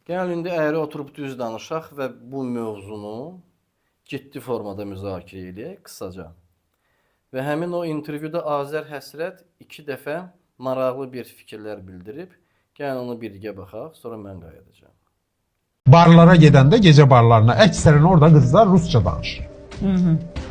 Gəlin indi əyri oturub düz danışaq və bu mövzunu ciddi formada müzakirə edək qısaca. Və həmin o intervyuda Azər Həsrət 2 dəfə maraqlı bir fikirlər bildirib. Gəlin onu birgə baxaq, sonra mən qayıdacağam. Barlara gedəndə gecə barlarına əksərən orada qızlar rusca danışır.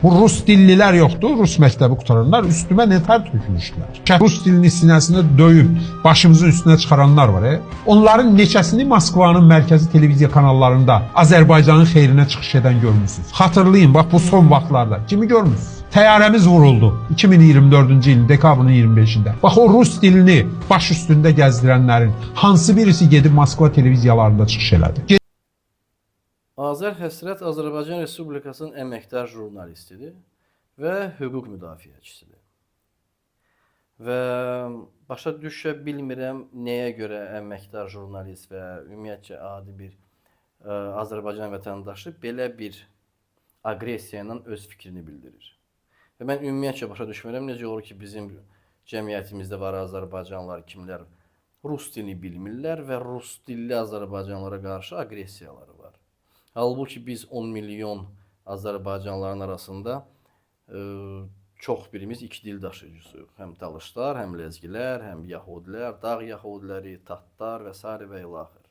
Bu rus dillilər yoxdur, rus məktəbi qutaranlar üstümə netar tökmüşdülər. Rus dilini sinəsində döyüb başımızın üstünə çıxaranlar var. Onların neçəsini Moskvanın mərkəzi televiziya kanallarında Azərbaycanın xeyrinə çıxış edən görmüsünüz. Xatırlayın, bax bu son vaxtlarda kimi görmüsünüz? Təyyarəmiz vuruldu 2024-cü ilin dekabrın 25-də. Bax o rus dilini baş üstündə gəzdirənlərin hansı birisi gedib Moskva televiziyalarında çıxış elədi? Azər Həsrət Azərbaycan Respublikasının əməkdar jurnalistidir və hüquq müdafiəçisidir. Və başa düşə bilmirəm nəyə görə əməkdar jurnalist və ümumiyyətcə adi bir Azərbaycan vətəndaşı belə bir aqressiya ilə öz fikrini bildirir. Və mən ümumiyyətcə başa düşmürəm necə olur ki, bizim cəmiyyətimizdə var Azərbaycanlılar, kimlər rus dilini bilmirlər və rus dilli Azərbaycanlılara qarşı aqressiyaları var. Halbuki biz 10 milyon Azərbaycanlıların arasında çox birimiz iki dil daşıyıcısıyıq. Həm talışlar, həm lezgilər, həm yahudilər, dağ yahudiləri, tatlar və s. və ilaxır.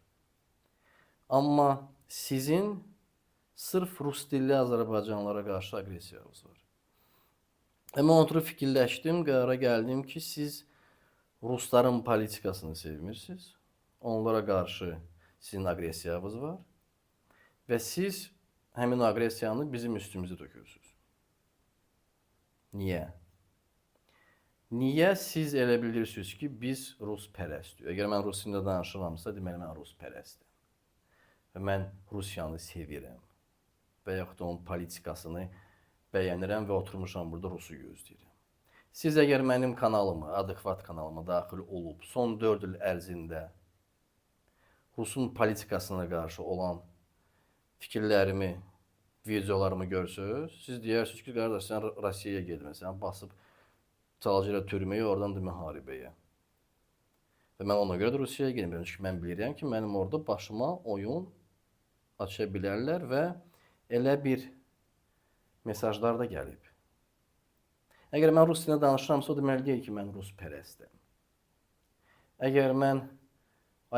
Amma sizin sırf rus dilli Azərbaycanlılara qarşı aqressiyanız var. Mən oturub fikirləşdim, qərara gəldim ki, siz rusların politikasını sevmirsiniz. Onlara qarşı sizin aqressiyanız var. Və siz həmin aqressiyanı bizim üstümüzə tökürsünüz. Niyə? Niyə siz elə bilirsiniz ki, biz rus pərəstiyik? Əgər mən rus dilində danışıramsa, deməli mən rus pərəstim. Və mən Rusiyanı sevirəm. Və yaxud da onun politikasını bəyənirəm və oturmuşam burada Rusu gözləyirəm. Siz əgər mənim kanalıma, adekvat kanalıma daxil olub, son 4 il ərzində Rusun politikasına qarşı olan fikirlərimi, videolarımı görsünüz, siz deyirsiniz ki, qardaş, sən Rusiyaya gedməsən, basıb çalışır türməyə, oradan da müharibəyə. Və mən ona görə də Rusiyaya gedmirəm, çünki mən bilirəm ki, mənim orada başıma oyun aça bilərlər və elə bir mesajlar da gəlib. Əgər mən rus dilində danışıramsa, o deməli deyil ki, mən rus pərəstəm. Əgər mən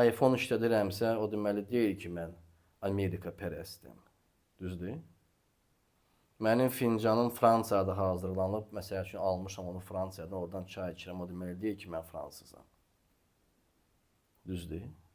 iPhone işlədirəmsə, o deməli deyil ki, mən Amerika pərəstəm. Düzdür? Mənim fincanım Fransiyada hazırlanıb, məsəl üçün almışam onu Fransiyadan, oradan çay içirəm, o deməli deyil ki, mən fransızam. Düzdür?